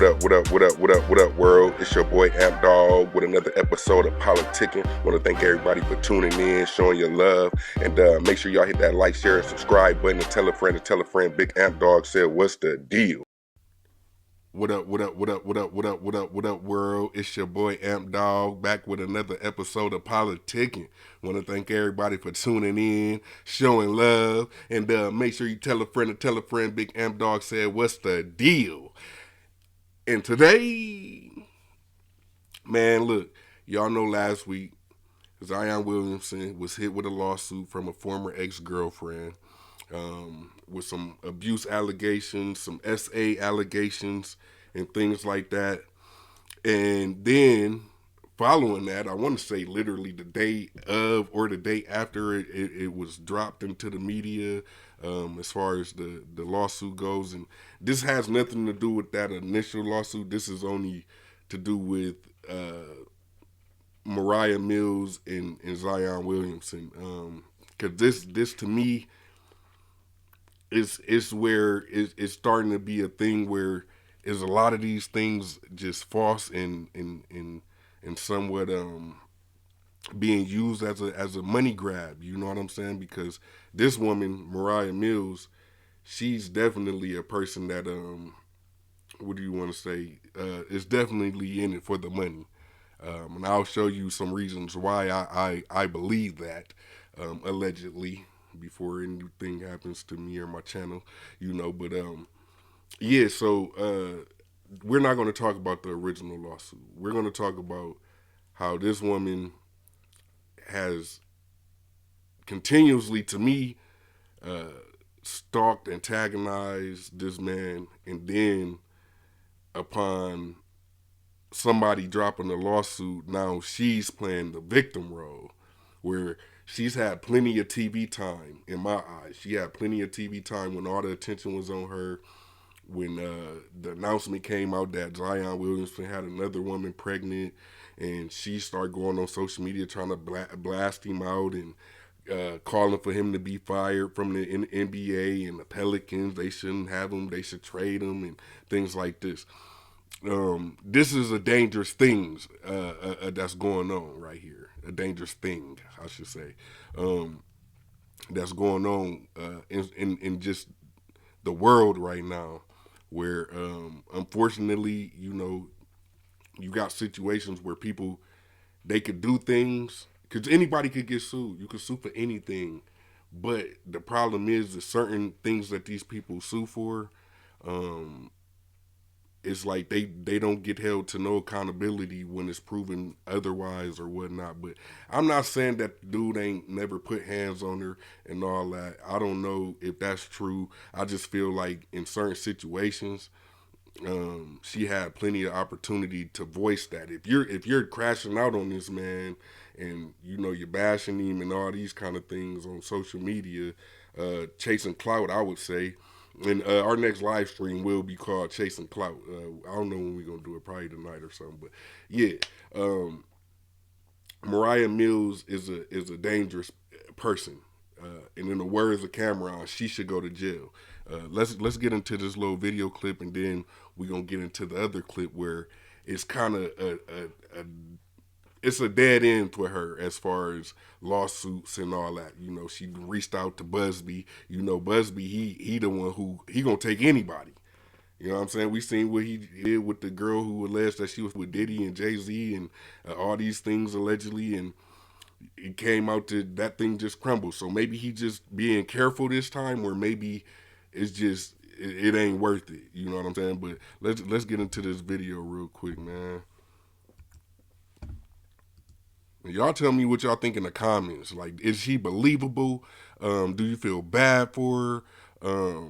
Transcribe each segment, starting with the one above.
What up, world? It's your boy Amp Dog with another episode of Politickin. Want to thank everybody for tuning in, showing your love, and make sure y'all hit that like, share, and subscribe button, and tell a friend to tell a friend. Big Amp Dog said, "What's the deal?" What up, world? It's your boy Amp Dog back with another episode of Politickin. Want to thank everybody for tuning in, showing love, and make sure you tell a friend to tell a friend. Big Amp Dog said, "What's the deal?" And today, man, look, y'all know last week, Zion Williamson was hit with a lawsuit from a former ex-girlfriend with some abuse allegations, some SA allegations, and things like that. And then following that, I want to say literally the day of or the day after it was dropped into the media as far as the lawsuit goes. And this has nothing to do with that initial lawsuit. This is only to do with Moriah Mills and Zion Williamson. Because this to me is where it's starting to be a thing where is a lot of these things just false and somewhat being used as a money grab. You know what I'm saying? Because this woman, Moriah Mills, she's definitely a person that what do you want to say? Is definitely in it for the money. And I'll show you some reasons why I believe that, allegedly, before anything happens to me or my channel, but yeah, so we're not going to talk about the original lawsuit. We're going to talk about how this woman has continuously, to me, stalked, antagonized this man, and then upon somebody dropping a lawsuit, now she's playing the victim role, where she's had plenty of TV time, in my eyes. She had plenty of TV time when all the attention was on her. When the announcement came out that Zion Williamson had another woman pregnant, and she started going on social media trying to blast him out and calling for him to be fired from the NBA and the Pelicans. They shouldn't have him. They should trade him and things like this. This is a dangerous thing that's going on right here. A dangerous thing, I should say, that's going on in just the world right now, where unfortunately, you got situations where people, they could do things, because anybody could get sued. You could sue for anything, but the problem is that certain things that these people sue for, it's like they don't get held to no accountability when it's proven otherwise or whatnot. But I'm not saying that the dude ain't never put hands on her and all that. I don't know if that's true. I just feel like in certain situations, she had plenty of opportunity to voice that. If you're crashing out on this man and you're bashing him and all these kind of things on social media, chasing clout, I would say. And our next live stream will be called Chasing Clout. I don't know when we're going to do it, probably tonight or something. But yeah, Moriah Mills is a dangerous person. And in the words of Cameron, she should go to jail. Let's get into this little video clip, and then we're going to get into the other clip where it's kind of it's a dead end for her as far as lawsuits and all that. She reached out to Busby. Busby, he the one who, he gonna take anybody. You know what I'm saying? We seen what he did with the girl who alleged that she was with Diddy and Jay-Z and all these things allegedly, and it came out to that thing just crumbled. So maybe he just being careful this time, or maybe it's just it ain't worth it. You know what I'm saying? But let's get into this video real quick, man. Y'all tell me what y'all think in the comments. Like, is she believable? Do you feel bad for her?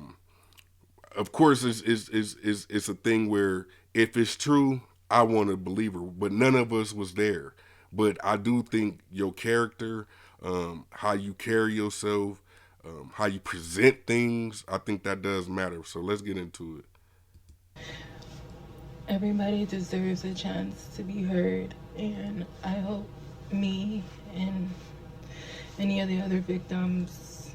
Of course, it's a thing where if it's true, I want to believe her, but none of us was there. But I do think your character, how you carry yourself, how you present things, I think that does matter. So let's get into it. Everybody deserves a chance to be heard, and I hope me and any of the other victims,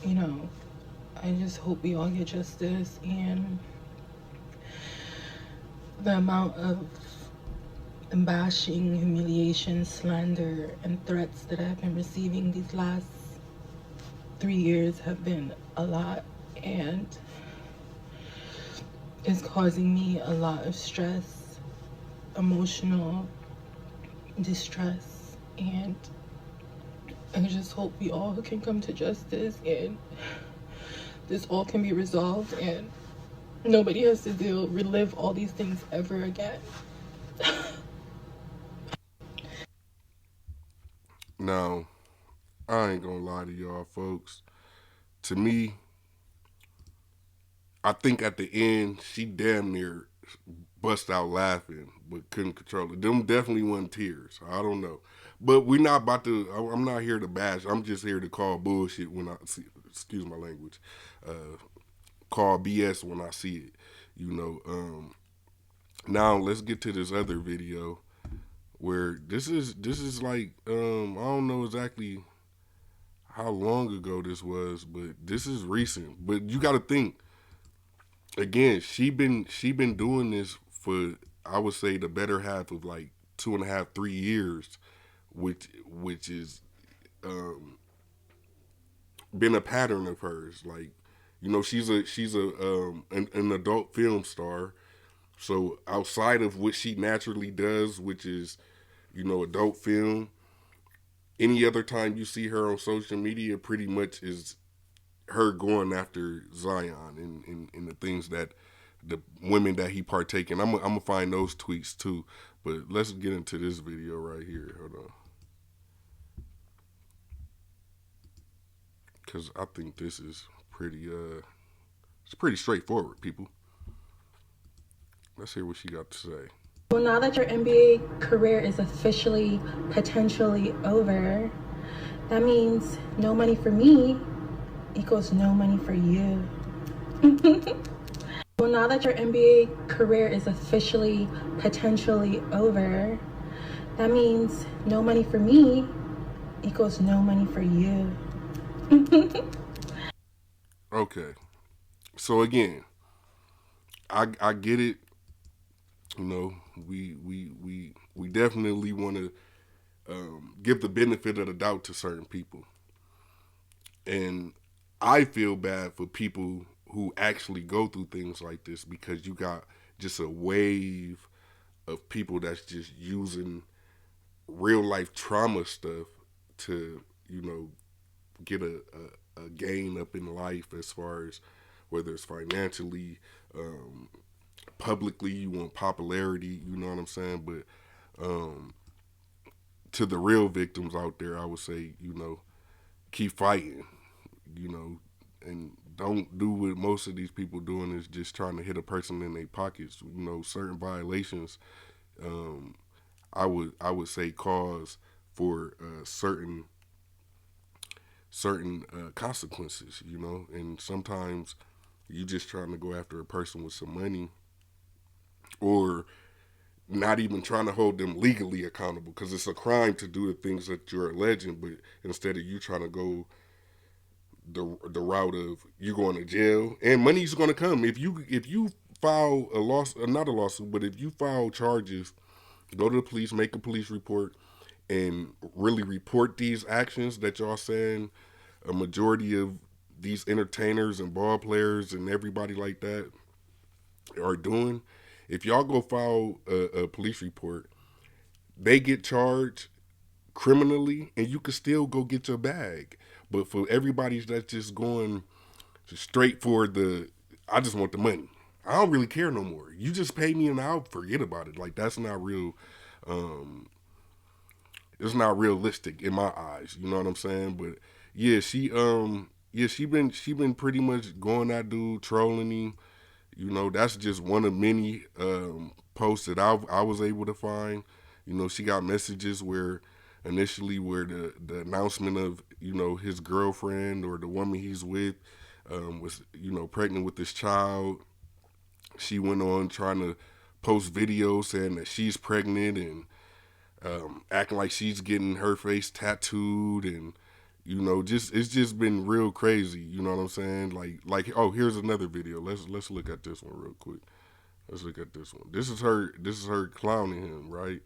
I just hope we all get justice. And the amount of bashing, humiliation, slander, and threats that I've been receiving these last 3 years have been a lot, and it's causing me a lot of stress, emotional distress, and I just hope we all can come to justice and this all can be resolved and nobody has to relive all these things ever again. Now, I ain't gonna lie to y'all, folks. To me, I think at the end she damn near bust out laughing, but couldn't control it. Them definitely wasn't tears. I don't know, but we not about to. I'm not here to bash. I'm just here to call bullshit when I see. Excuse my language. Call BS when I see it. You know. Now let's get to this other video where this is like I don't know exactly how long ago this was, but this is recent. But you got to think again. She been doing this for I would say the better half of like 2.5 3 years, which is um, been a pattern of hers. Like she's an adult film star. So outside of what she naturally does, which is adult film, any other time you see her on social media, pretty much is her going after Zion and the things that the women that he partake in. I'm gonna find those tweets too, but let's get into this video right here. Hold on, because I think this is pretty it's pretty straightforward. People, let's hear what she got to say. Well, now that your NBA career is officially potentially over, that means no money for me equals no money for you. Well, now that your NBA career is officially potentially over, that means no money for me equals no money for you. Okay, so again, I get it. You know, we definitely want to give the benefit of the doubt to certain people, and I feel bad for people who actually go through things like this because you got just a wave of people that's just using real life trauma stuff to get a gain up in life as far as whether it's financially, publicly, you want popularity, you know what I'm saying? But to the real victims out there, I would say, keep fighting, you know, and don't do what most of these people doing is just trying to hit a person in their pockets. Certain violations, um, I would say cause for certain consequences, and sometimes you just trying to go after a person with some money or not even trying to hold them legally accountable because it's a crime to do the things that you're alleging, but instead of you trying to go the route of you going to jail and money's going to come if you file a not a lawsuit, but if you file charges, go to the police, make a police report, and really report these actions that y'all saying a majority of these entertainers and ball players and everybody like that are doing. If y'all go file a police report, they get charged criminally, and you can still go get your bag. But for everybody that's just going straight for I just want the money. I don't really care no more. You just pay me and I'll forget about it. Like that's not real. Um, it's not realistic in my eyes. You know what I'm saying? But she been pretty much going at dude, trolling him. That's just one of many posts that I was able to find. She got messages where initially where the announcement of his girlfriend or the woman he's with was pregnant with this child. She went on trying to post videos saying that she's pregnant and acting like she's getting her face tattooed and just it's just been real crazy. You know what I'm saying? Like oh, here's another video. Let's look at this one real quick. Let's look at this one. This is her. This is her clowning him, right?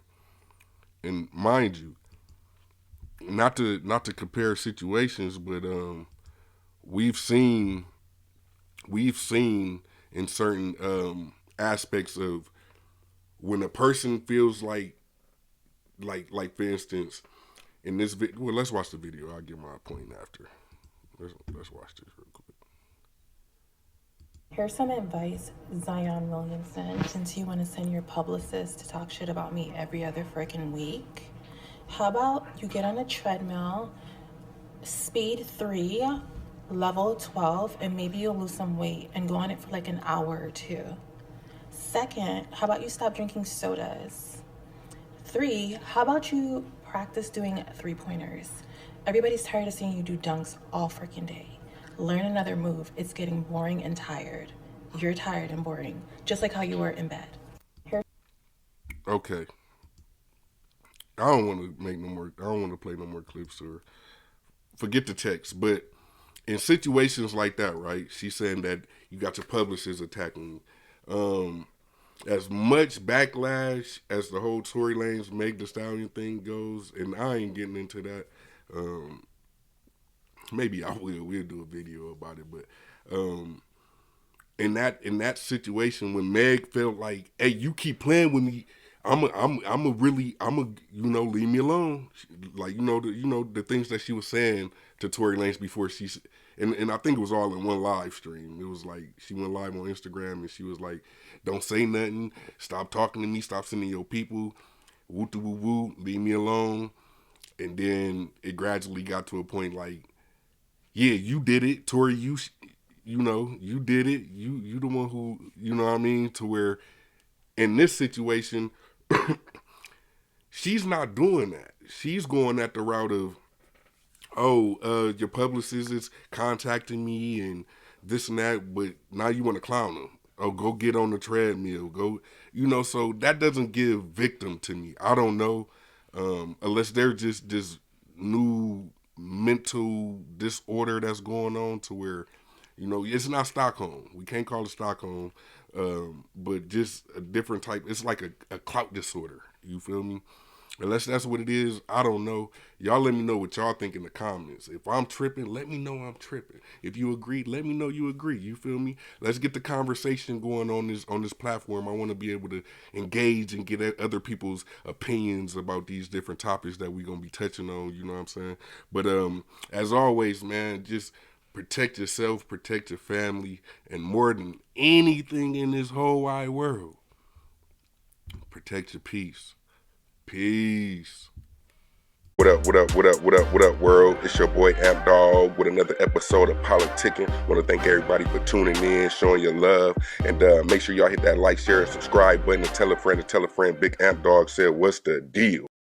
And mind you, not to compare situations, but we've seen we've seen in certain aspects of when a person feels like for instance in this video. Well, let's watch the video. I'll get my point after. Let's watch this real quick. Here's some advice, Zion Williamson, since you want to send your publicist to talk shit about me every other freaking week. How about you get on a treadmill, speed 3, level 12, and maybe you'll lose some weight and go on it for like an hour or 2. Second, how about you stop drinking sodas? 3, how about you practice doing 3-pointers? Everybody's tired of seeing you do dunks all freaking day. Learn another move. It's getting boring and tired. You're tired and boring, just like how you were in bed. Okay. I don't want to make no more. I don't want to play no more clips or forget the text. But in situations like that, right? She's saying that you got your publishers attacking you. As much backlash as the whole Tory Lanez Meg Thee Stallion thing goes, and I ain't getting into that. Maybe I will. We'll do a video about it, but in that situation when Meg felt like, hey, you keep playing with me, I'm a leave me alone. Like the things that she was saying to Tory Lanez before and I think it was all in one live stream. It was like she went live on Instagram and she was like, don't say nothing, stop talking to me, stop sending your people, woo woo woo, leave me alone. And then it gradually got to a point like, yeah, you did it, Tory. You did it. You the one who, you know what I mean. To where, in this situation, she's not doing that. She's going at the route of, your publicist is contacting me and this and that, but now you want to clown them. Oh, go get on the treadmill. Go, So that doesn't give victim to me. I don't know, unless they're just this new mental disorder that's going on to where, it's not Stockholm. We can't call it Stockholm, but just a different type. It's like a clout disorder. You feel me? Unless that's what it is, I don't know. Y'all let me know what y'all think in the comments. If I'm tripping, let me know I'm tripping. If you agree, let me know you agree. You feel me? Let's get the conversation going on this platform. I want to be able to engage and get at other people's opinions about these different topics that we're gonna be touching on. You know what I'm saying? But as always, man, just protect yourself, protect your family, and more than anything in this whole wide world, protect your peace. Peace. What up, world? It's your boy Amp Dog with another episode of Politickin. Want to thank everybody for tuning in, showing your love, and make sure y'all hit that like, share, and subscribe button and tell a friend. Big Amp Dog said, what's the deal?